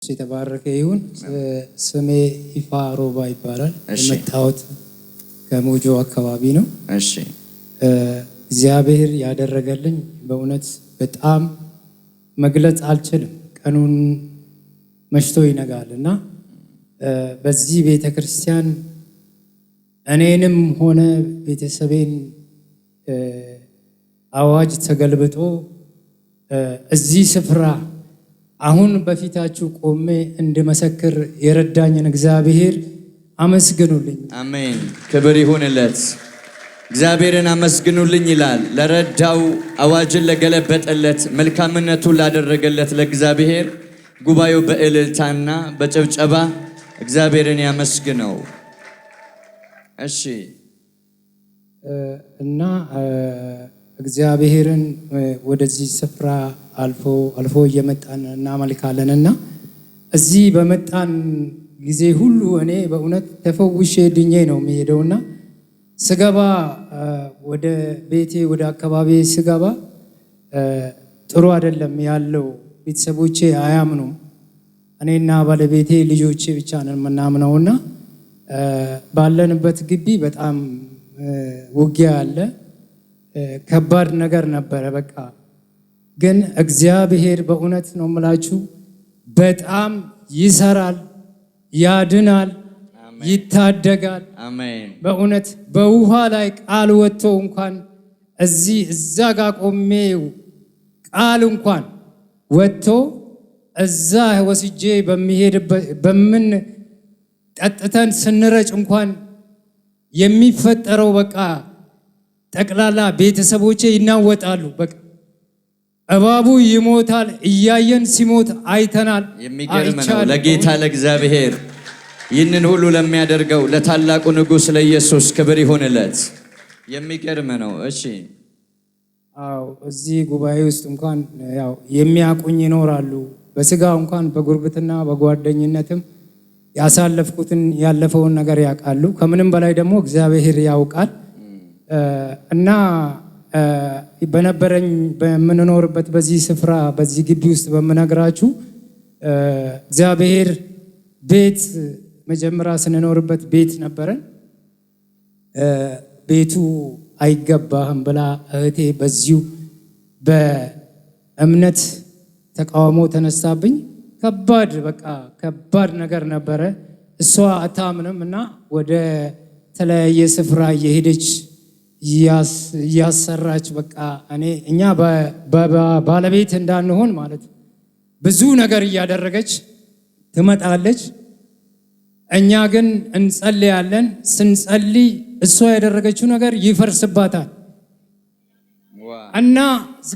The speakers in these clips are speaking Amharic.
የተባረከ ይሁን። ስሜ ይፋ ሮባ ይባላል። የመጣሁት ከሞጆ አካባቢ ነው። እሺ እግዚአብሔር ያደረገልኝ በእውነት በጣም መግለጽ አልችልም። ቀኑን መሽቶ ይነጋልና በዚህ ቤተክርስቲያን እኔንም ሆነ ቤተሰቤን አዋጅ ተገልብጦ እዚህ ስፍራ አሁን በፊታችሁ ቆሜ እንድመሰክር የረዳኝን እግዚአብሔር አመስግኑልኝ። አሜን። ክብር ይሁንለት። እግዚአብሔርን አመስግኑልኝ ይላል። ለረዳው አዋጅን ለገለበጠለት መልካምነቱን ላደረገለት ለእግዚአብሔር ጉባኤው በእልልታና በጭብጨባ እግዚአብሔርን ያመስግነው። እሺ እና እግዚአብሔርን ወደዚህ ስፍራ አልፎ እየመጣን እናመልካለንና እዚህ በመጣን ጊዜ ሁሉ እኔ በእውነት ተፈውሼ ድኜ ነው የሚሄደውና ስገባ ወደ ቤቴ ወደ አካባቢ ስገባ ጥሩ አይደለም ያለው። ቤተሰቦቼ አያምኑም። እኔና ባለቤቴ ልጆቼ ብቻ ነን የምናምነውና ባለንበት ግቢ በጣም ውጊያ አለ። ከባድ ነገር ነበረ። በቃ ግን እግዚአብሔር በእውነት ነው የምላችሁ በጣም ይሰራል፣ ያድናል፣ ይታደጋል። አሜን። በእውነት በውሃ ላይ ቃል ወጥቶ እንኳን እዛ ጋር ቆሜው ቃል እንኳን ወጥቶ እዛ ወስጄ በምን ጠጥተን ስንረጭ እንኳን የሚፈጠረው በቃ ጠቅላላ ቤተሰቦቼ ይናወጣሉ። በቃ እባቡ ይሞታል፣ እያየን ሲሞት አይተናል። የሚገርም ነው። ለጌታ ለእግዚአብሔር ይህንን ሁሉ ለሚያደርገው ለታላቁ ንጉሥ ለኢየሱስ ክብር ይሁንለት። የሚገርም ነው። እሺ አዎ፣ እዚህ ጉባኤ ውስጥ እንኳን ያው የሚያቁኝ ይኖራሉ። በስጋ እንኳን በጉርብትና በጓደኝነትም ያሳለፍኩትን ያለፈውን ነገር ያውቃሉ። ከምንም በላይ ደግሞ እግዚአብሔር ያውቃል። እና በነበረኝ በምንኖርበት በዚህ ስፍራ በዚህ ግቢ ውስጥ በምነግራችሁ እግዚአብሔር ቤት መጀመሪያ ስንኖርበት ቤት ነበረን። ቤቱ አይገባህም ብላ እህቴ በዚሁ በእምነት ተቃውሞ ተነሳብኝ። ከባድ ነገር ነበረ። እሷ አታምንም እና ወደ ተለያየ ስፍራ እየሄደች እያሰራች በቃ እኛ ባለቤት እንዳንሆን ማለት ብዙ ነገር እያደረገች ትመጣለች። እኛ ግን እንጸልያለን። ስንጸልይ እሷ ያደረገችው ነገር ይፈርስባታል እና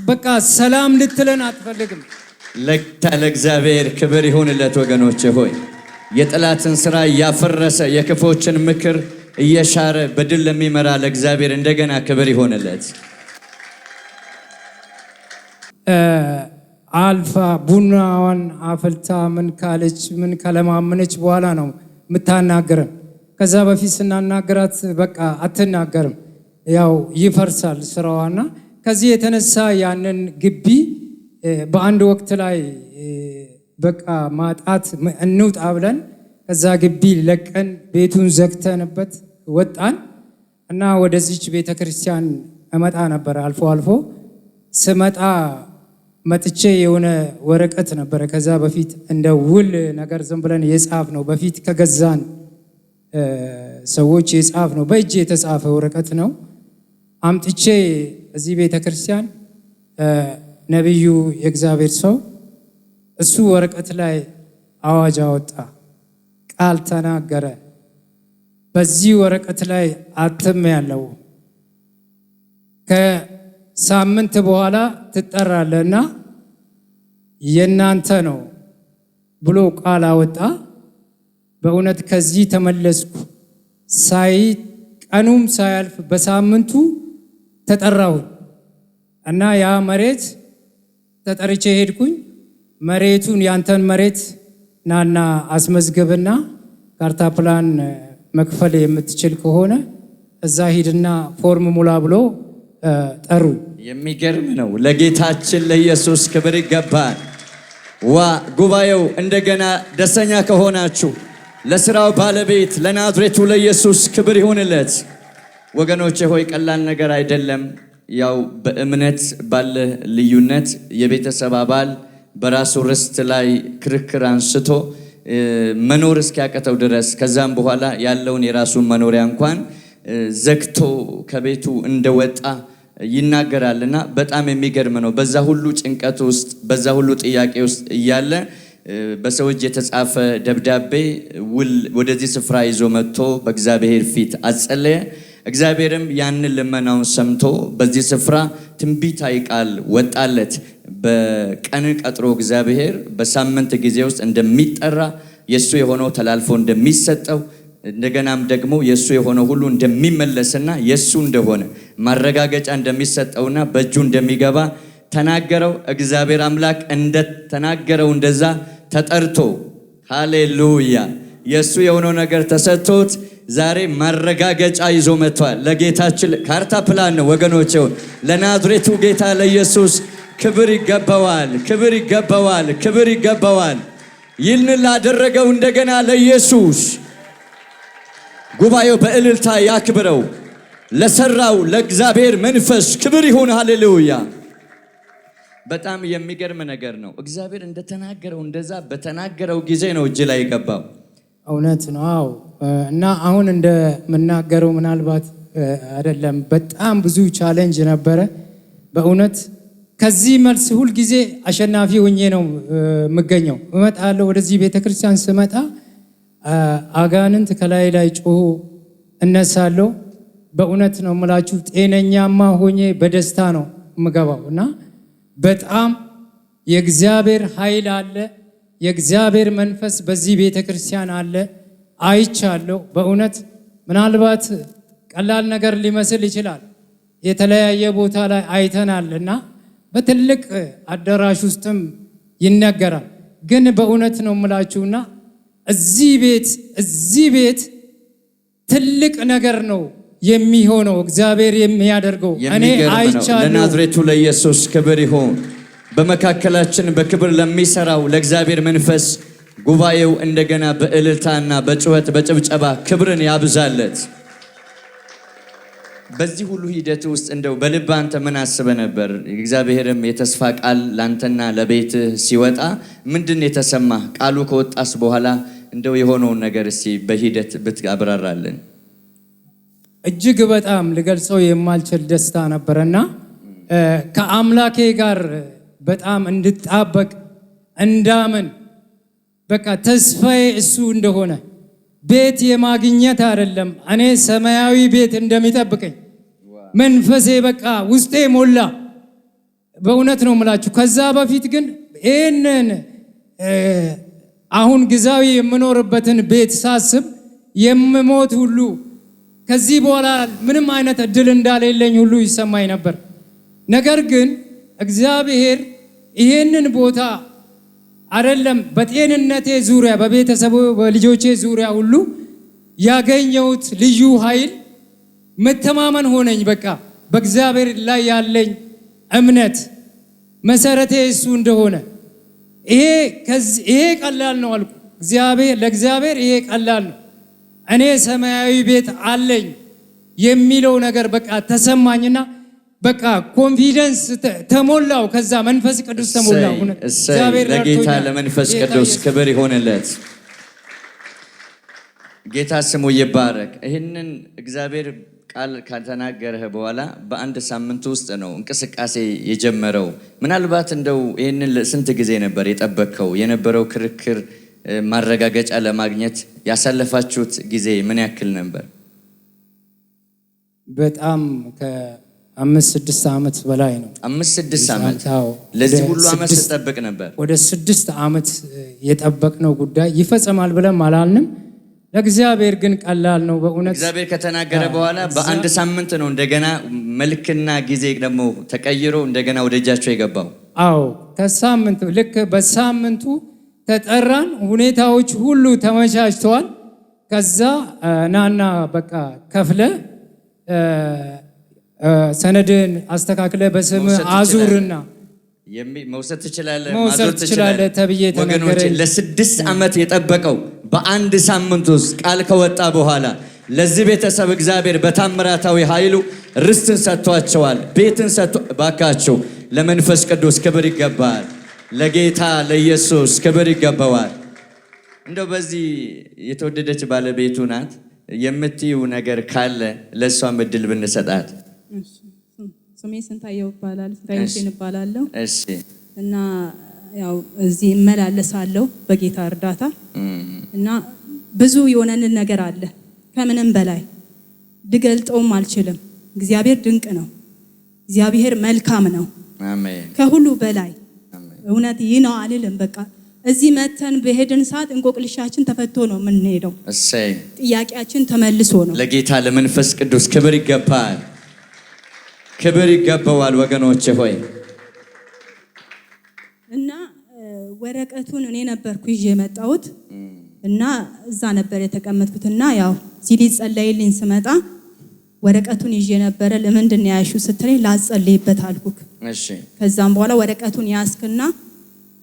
በቃ ሰላም ልትለን አትፈልግም። ለእግዚአብሔር ክብር ይሁንለት። ወገኖቼ ሆይ የጠላትን ስራ እያፈረሰ የክፎችን ምክር እየሻረ በድል ለሚመራ ለእግዚአብሔር እንደገና ክብር ይሆንለት። አልፋ ቡናዋን አፈልታ ምን ካለች ምን ከለማመነች በኋላ ነው የምታናገረን። ከዛ በፊት ስናናገራት በቃ አትናገርም። ያው ይፈርሳል ስራዋና ከዚህ የተነሳ ያንን ግቢ በአንድ ወቅት ላይ በቃ ማጣት እንውጣ ብለን ከዛ ግቢ ለቀን ቤቱን ዘግተንበት ወጣን እና ወደዚች ቤተክርስቲያን እመጣ ነበር። አልፎ ስመጣ መጥቼ የሆነ ወረቀት ነበረ ከዛ በፊት እንደ ውል ነገር ዝም ብለን የጻፍ ነው። በፊት ከገዛን ሰዎች የጻፍ ነው። በእጅ የተጻፈ ወረቀት ነው። አምጥቼ እዚህ ቤተክርስቲያን ነቢዩ የእግዚአብሔር ሰው እሱ ወረቀት ላይ አዋጅ አወጣ፣ ቃል ተናገረ። በዚህ ወረቀት ላይ አትም ያለው ከሳምንት በኋላ ትጠራለና የናንተ ነው ብሎ ቃል አወጣ። በእውነት ከዚህ ተመለስኩ። ቀኑም ሳያልፍ በሳምንቱ ተጠራሁ እና ያ መሬት ተጠርቼ ሄድኩኝ። መሬቱን ያንተን መሬት ናና አስመዝግብና ካርታ ፕላን መክፈል የምትችል ከሆነ እዛ ሂድና ፎርም ሙላ ብሎ ጠሩ። የሚገርም ነው። ለጌታችን ለኢየሱስ ክብር ይገባል። ጉባኤው እንደገና ደስተኛ ከሆናችሁ ለስራው ባለቤት ለናዝሬቱ ለኢየሱስ ክብር ይሁንለት። ወገኖቼ ሆይ ቀላል ነገር አይደለም። ያው በእምነት ባለ ልዩነት የቤተሰብ አባል በራሱ ርስት ላይ ክርክር አንስቶ መኖር እስኪያቀተው ድረስ ከዛም በኋላ ያለውን የራሱን መኖሪያ እንኳን ዘግቶ ከቤቱ እንደወጣ ይናገራልና በጣም የሚገርም ነው። በዛ ሁሉ ጭንቀት ውስጥ በዛ ሁሉ ጥያቄ ውስጥ እያለ በሰው እጅ የተጻፈ ደብዳቤ ውል ወደዚህ ስፍራ ይዞ መጥቶ በእግዚአብሔር ፊት አጸለየ። እግዚአብሔርም ያንን ልመናውን ሰምቶ በዚህ ስፍራ ትንቢታዊ ቃል ወጣለት። በቀን ቀጥሮ እግዚአብሔር በሳምንት ጊዜ ውስጥ እንደሚጠራ የሱ የሆነው ተላልፎ እንደሚሰጠው እንደገናም ደግሞ የሱ የሆነው ሁሉ እንደሚመለስና የሱ እንደሆነ ማረጋገጫ እንደሚሰጠውና በእጁ እንደሚገባ ተናገረው። እግዚአብሔር አምላክ እንደተናገረው እንደዛ ተጠርቶ ሃሌሉያ የሱ የሆነው ነገር ተሰጥቶት ዛሬ ማረጋገጫ ይዞ መጥቷል። ለጌታችን ካርታ ፕላን ነው ወገኖቼ። ለናዝሬቱ ጌታ ለኢየሱስ ክብር ይገባዋል፣ ክብር ይገባዋል፣ ክብር ይገባዋል። ይህንን ላደረገው እንደገና ለኢየሱስ ጉባኤው በእልልታ ያክብረው። ለሰራው ለእግዚአብሔር መንፈስ ክብር ይሁን። ሃሌሉያ። በጣም የሚገርም ነገር ነው። እግዚአብሔር እንደተናገረው እንደዛ በተናገረው ጊዜ ነው እጅ ላይ የገባው። እውነት ነው። እና አሁን እንደምናገረው ምናልባት አይደለም፣ በጣም ብዙ ቻሌንጅ ነበረ በእውነት። ከዚህ መልስ ሁል ጊዜ አሸናፊ ሆኜ ነው የምገኘው። እመጣለሁ ወደዚህ ቤተክርስቲያን ስመጣ አጋንንት ከላይ ላይ ጮሁ እነሳለሁ። በእውነት ነው የምላችሁ፣ ጤነኛማ ሆኜ በደስታ ነው የምገባው። እና በጣም የእግዚአብሔር ኃይል አለ፣ የእግዚአብሔር መንፈስ በዚህ ቤተክርስቲያን አለ። አይቻለሁ በእውነት። ምናልባት ቀላል ነገር ሊመስል ይችላል፣ የተለያየ ቦታ ላይ አይተናል እና በትልቅ አዳራሽ ውስጥም ይነገራል። ግን በእውነት ነው የምላችሁና እዚህ ቤት ትልቅ ነገር ነው የሚሆነው እግዚአብሔር የሚያደርገው። እኔ አይቻለሁ። ለናዝሬቱ ለኢየሱስ ክብር ይሁን። በመካከላችን በክብር ለሚሰራው ለእግዚአብሔር መንፈስ ጉባኤው እንደገና በእልልታና በጩኸት በጭብጨባ ክብርን ያብዛለት። በዚህ ሁሉ ሂደት ውስጥ እንደው በልብ አንተ ምን አስበህ ነበር? እግዚአብሔርም የተስፋ ቃል ላንተና ለቤትህ ሲወጣ ምንድን የተሰማህ? ቃሉ ከወጣስ በኋላ እንደው የሆነውን ነገር እስቲ በሂደት ብትአብራራልን። እጅግ በጣም ልገልጸው የማልችል ደስታ ነበርና ከአምላኬ ጋር በጣም እንድጣበቅ እንዳምን በቃ ተስፋዬ እሱ እንደሆነ ቤት የማግኘት አይደለም፣ እኔ ሰማያዊ ቤት እንደሚጠብቀኝ መንፈሴ በቃ ውስጤ ሞላ። በእውነት ነው የምላችሁ። ከዛ በፊት ግን ይህንን አሁን ጊዜያዊ የምኖርበትን ቤት ሳስብ የምሞት ሁሉ ከዚህ በኋላ ምንም አይነት እድል እንዳሌለኝ ሁሉ ይሰማኝ ነበር። ነገር ግን እግዚአብሔር ይህንን ቦታ አይደለም በጤንነቴ ዙሪያ በቤተሰቡ በልጆቼ ዙሪያ ሁሉ ያገኘሁት ልዩ ኃይል መተማመን ሆነኝ። በቃ በእግዚአብሔር ላይ ያለኝ እምነት መሰረቴ እሱ እንደሆነ ይሄ ቀላል ነው አልኩ። ለእግዚአብሔር ይሄ ቀላል ነው። እኔ ሰማያዊ ቤት አለኝ የሚለው ነገር በቃ ተሰማኝና በቃ ኮንፊደንስ ተሞላው። ከዛ መንፈስ ቅዱስ ተሞላው። እግዚአብሔር ለጌታ ለመንፈስ ቅዱስ ክብር ይሆንለት። ጌታ ስሙ ይባረክ። ይህንን እግዚአብሔር ቃል ከተናገረህ በኋላ በአንድ ሳምንት ውስጥ ነው እንቅስቃሴ የጀመረው። ምናልባት እንደው ይህንን ስንት ጊዜ ነበር የጠበቅከው? የነበረው ክርክር ማረጋገጫ ለማግኘት ያሳለፋችሁት ጊዜ ምን ያክል ነበር? በጣም ከ5-6 ዓመት በላይ ነው። 5-6 ዓመት? ለዚህ ሁሉ ዓመት ተጠብቅ ነበር? ወደ 6 ዓመት የጠበቅነው ጉዳይ ይፈጸማል ብለን አላልንም። ለእግዚአብሔር ግን ቀላል ነው በእውነት። እግዚአብሔር ከተናገረ በኋላ በአንድ ሳምንት ነው እንደገና መልክና ጊዜ ደግሞ ተቀይሮ እንደገና ወደ እጃቸው የገባው። አዎ ከሳምንቱ ልክ በሳምንቱ ተጠራን። ሁኔታዎች ሁሉ ተመቻችተዋል። ከዛ ናና በቃ ከፍለ ሰነድን አስተካክለ በስም አዙርና መውሰድ ትችላለህ፣ መውሰድ ትችላለህ ተብዬ ወገኖቼ ለ6 ዓመት የጠበቀው በአንድ ሳምንት ውስጥ ቃል ከወጣ በኋላ ለዚህ ቤተሰብ እግዚአብሔር በታምራታዊ ኃይሉ ርስትን ሰጥቷቸዋል፣ ቤትን ሰጥቶ ባካቸው ለመንፈስ ቅዱስ ክብር ይገባል፣ ለጌታ ለኢየሱስ ክብር ይገባዋል። እንደው በዚህ የተወደደች ባለቤቱ ናት የምትይው ነገር ካለ ለእሷም እድል ብንሰጣት። ስሜ ስንታየው ይባላል፣ ስንታየው ይባላለሁ። እሺ። እና ያው እዚህ እመላለሳለሁ በጌታ እርዳታ እና ብዙ የሆነልን ነገር አለ። ከምንም በላይ ልገልጠውም አልችልም። እግዚአብሔር ድንቅ ነው። እግዚአብሔር መልካም ነው። አሜን። ከሁሉ በላይ እውነት ይህ ነው አልልም። በቃ እዚህ መተን በሄድን ሰዓት እንቆቅልሻችን ተፈቶ ነው የምንሄደው። እሰይ። ጥያቄያችን ተመልሶ ነው። ለጌታ ለመንፈስ ቅዱስ ክብር ይገባል፣ ክብር ይገባዋል ወገኖቼ ሆይ። እና ወረቀቱን እኔ ነበርኩ ይዤ የመጣሁት እና እዛ ነበር የተቀመጥኩትና ያው ሲዲ ጸለይልኝ ስመጣ ወረቀቱን ይዤ ነበረ። ለምንድን ነው ያልሽው ስትለኝ ላጸልይበት አልኩክ። እሺ። ከዛም በኋላ ወረቀቱን ያስክና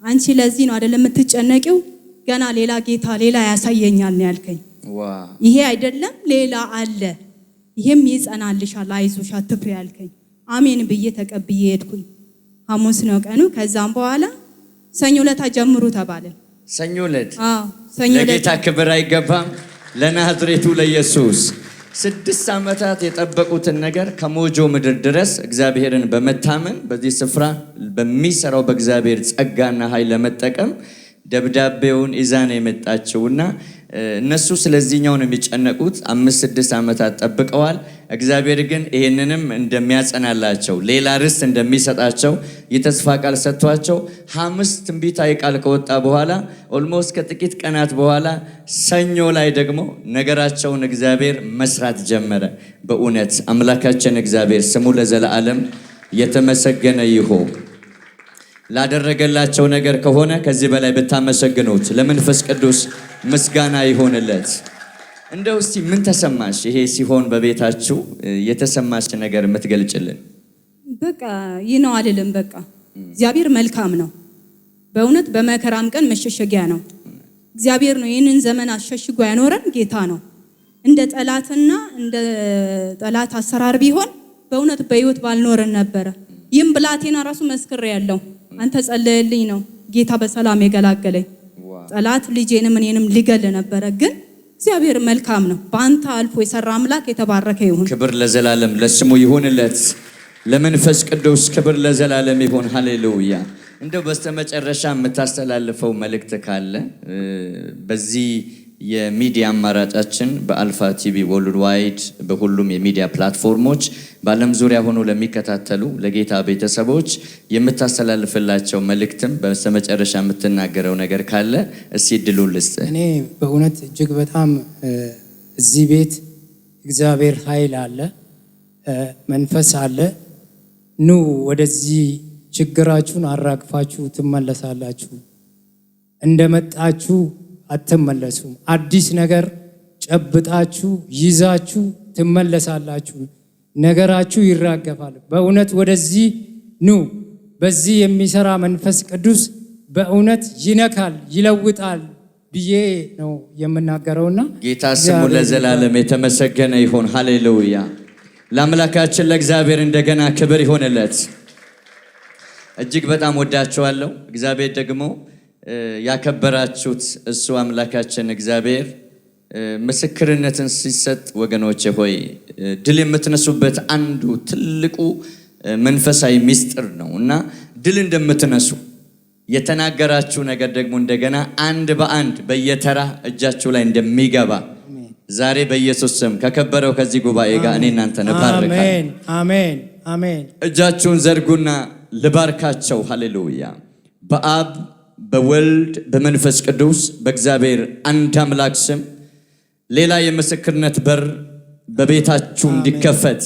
አንቺ ለዚህ ነው አይደለም የምትጨነቂው፣ ገና ሌላ ጌታ ሌላ ያሳየኛል ነው ያልከኝ። ይሄ አይደለም ሌላ አለ፣ ይሄም ይጸናልሻል፣ አይዞሽ አትፍሪ ያልከኝ። አሜን ብዬ ተቀብዬ ሄድኩኝ። ሐሙስ ነው ቀኑ። ከዛም በኋላ ሰኞ ዕለት ጀምሩ ተባለ። ሰኞ ዕለት ሰኞ ዕለት ለጌታ ክብር አይገባም? ለናዝሬቱ ለኢየሱስ 6 ዓመታት የጠበቁትን ነገር ከሞጆ ምድር ድረስ እግዚአብሔርን በመታመን በዚህ ስፍራ በሚሰራው በእግዚአብሔር ጸጋና ኃይል ለመጠቀም ደብዳቤውን ይዛ ነው የመጣችውና እነሱ ስለዚህኛው ነው የሚጨነቁት። 5-6 ዓመታት ጠብቀዋል። እግዚአብሔር ግን ይሄንንም እንደሚያጸናላቸው ሌላ ርስት እንደሚሰጣቸው የተስፋ ቃል ሰጥቷቸው ሐሙስ ትንቢታዊ ቃል ከወጣ በኋላ ኦልሞስት ከጥቂት ቀናት በኋላ ሰኞ ላይ ደግሞ ነገራቸውን እግዚአብሔር መስራት ጀመረ። በእውነት አምላካችን እግዚአብሔር ስሙ ለዘላለም የተመሰገነ ይሁን። ላደረገላቸው ነገር ከሆነ ከዚህ በላይ ብታመሰግኑት ለመንፈስ ቅዱስ ምስጋና ይሆንለት። እንደው እስቲ ምን ተሰማሽ? ይሄ ሲሆን በቤታችሁ የተሰማሽ ነገር የምትገልጭልን? በቃ ይህ ነው አይደለም። በቃ እግዚአብሔር መልካም ነው። በእውነት በመከራም ቀን መሸሸጊያ ነው። እግዚአብሔር ነው ይህንን ዘመን አሸሽጎ ያኖረን ጌታ ነው። እንደ ጠላት አሰራር ቢሆን በእውነት በህይወት ባልኖረን ነበረ። ይህም ብላቴና ራሱ መስክር ያለው አንተ ጸለየልኝ ነው ጌታ በሰላም የገላገለኝ። ጠላት ልጄንም እኔንም ሊገል ነበረ፣ ግን እግዚአብሔር መልካም ነው። በአንተ አልፎ የሰራ አምላክ የተባረከ ይሁን። ክብር ለዘላለም ለስሙ ይሁንለት። ለመንፈስ ቅዱስ ክብር ለዘላለም ይሁን። ሃሌሉያ። እንደው በስተመጨረሻ የምታስተላልፈው መልእክት ካለ በዚህ የሚዲያ አማራጫችን በአልፋ ቲቪ ወርልድ ዋይድ በሁሉም የሚዲያ ፕላትፎርሞች በዓለም ዙሪያ ሆኖ ለሚከታተሉ ለጌታ ቤተሰቦች የምታስተላልፍላቸው መልእክትም በስተመጨረሻ የምትናገረው ነገር ካለ እስቲ እድሉን ልስጥ። እኔ በእውነት እጅግ በጣም እዚህ ቤት እግዚአብሔር ኃይል አለ፣ መንፈስ አለ። ኑ ወደዚህ ችግራችሁን አራግፋችሁ ትመለሳላችሁ። እንደመጣችሁ አትመለሱም። አዲስ ነገር ጨብጣችሁ ይዛችሁ ትመለሳላችሁ። ነገራችሁ ይራገፋል። በእውነት ወደዚህ ኑ። በዚህ የሚሰራ መንፈስ ቅዱስ በእውነት ይነካል፣ ይለውጣል ብዬ ነው የምናገረውና ጌታ ስሙ ለዘላለም የተመሰገነ ይሁን። ሃሌሉያ። ለአምላካችን ለእግዚአብሔር እንደገና ክብር ይሆንለት። እጅግ በጣም ወዳችኋለሁ። እግዚአብሔር ደግሞ ያከበራችሁት እሱ አምላካችን እግዚአብሔር ምስክርነትን ሲሰጥ ወገኖቼ ሆይ ድል የምትነሱበት አንዱ ትልቁ መንፈሳዊ ሚስጥር ነው እና ድል እንደምትነሱ የተናገራችሁ ነገር ደግሞ እንደገና አንድ በአንድ በየተራ እጃችሁ ላይ እንደሚገባ ዛሬ በኢየሱስ ስም ከከበረው ከዚህ ጉባኤ ጋር እኔ እናንተ ነባርካለን። አሜን አሜን አሜን። እጃችሁን ዘርጉና ልባርካቸው። ሃሌሉያ። በአብ በወልድ በመንፈስ ቅዱስ በእግዚአብሔር አንድ አምላክ ስም ሌላ የምስክርነት በር በቤታችሁ እንዲከፈት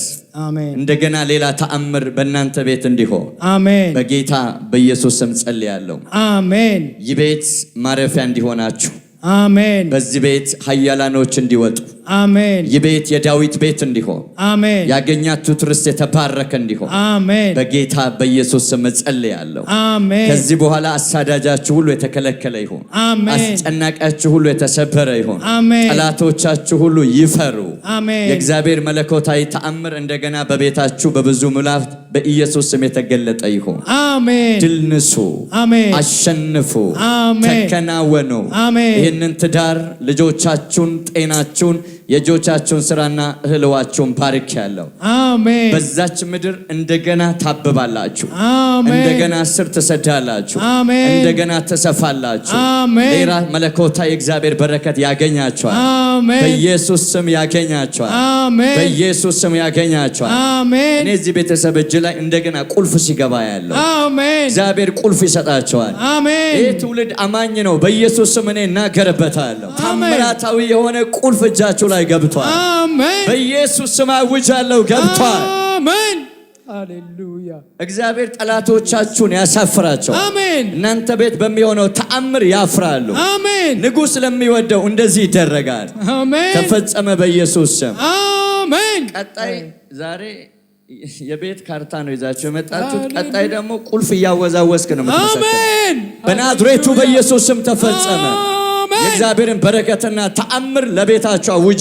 እንደገና ሌላ ተአምር በእናንተ ቤት እንዲሆን አሜን በጌታ በኢየሱስ ስም ጸልያለሁ። አሜን። ይህ ቤት ማረፊያ እንዲሆናችሁ አሜን። በዚህ ቤት ኃያላኖች እንዲወጡ አሜን። ይህ ቤት የዳዊት ቤት እንዲሆን፣ አሜን። ያገኛችሁት ርስት የተባረከ እንዲሆን አሜን። በጌታ በኢየሱስ ስም ጸልያለሁ። አሜን። ከዚህ በኋላ አሳዳጃችሁ ሁሉ የተከለከለ ይሁን። አሜን። አስጨናቂያችሁ ሁሉ የተሰበረ ይሁን። አሜን። ጠላቶቻችሁ ሁሉ ይፈሩ። አሜን። የእግዚአብሔር መለኮታዊ ተአምር እንደገና በቤታችሁ በብዙ ሙላት በኢየሱስ ስም የተገለጠ ይሁን። አሜን። ድል ንሱ። አሜን። አሸንፉ። አሜን። ተከናወኑ። አሜን። ይህንን ትዳር፣ ልጆቻችሁን፣ ጤናችሁን፣ የእጆቻችሁን ስራና እህልዋችሁን ባርክ ያለው አሜን። በዛች ምድር እንደገና ታብባላችሁ። አሜን። እንደገና ስር ትሰዳላችሁ። አሜን። እንደገና ትሰፋላችሁ። አሜን። ሌላ መለኮታዊ የእግዚአብሔር በረከት ያገኛችኋል። አሜን። በኢየሱስ ስም ያገኛችኋል። አሜን። በኢየሱስ ስም ያገኛችኋል። አሜን። እኔ እዚህ ቤተሰብ እጅ ላይ እንደገና ቁልፍ ሲገባ ያለው አሜን። እግዚአብሔር ቁልፍ ይሰጣቸዋል። አሜን። ይህ ትውልድ አማኝ ነው። በኢየሱስ ስም እኔ እናገርበታለሁ። ታምራታዊ የሆነ ቁልፍ እጃችሁ ላይ ገብቷል። አሜን። በኢየሱስ ስም አውጃለሁ፣ ገብቷል። አሜን። ሃሌሉያ። እግዚአብሔር ጠላቶቻችሁን ያሳፍራቸዋል። አሜን። እናንተ ቤት በሚሆነው ተአምር ያፍራሉ። አሜን። ንጉሥ ለሚወደው እንደዚህ ይደረጋል። አሜን። ተፈጸመ በኢየሱስ ስም። አሜን። ቀጣይ ዛሬ የቤት ካርታ ነው ይዛችሁ የመጣችሁት። ቀጣይ ደግሞ ቁልፍ እያወዛወስክ ነው የምትመሰክረው። አሜን። በናዝሬቱ በኢየሱስ ስም ተፈጸመ። አሜን። የእግዚአብሔርን በረከትና ተአምር ለቤታችሁ አውጅ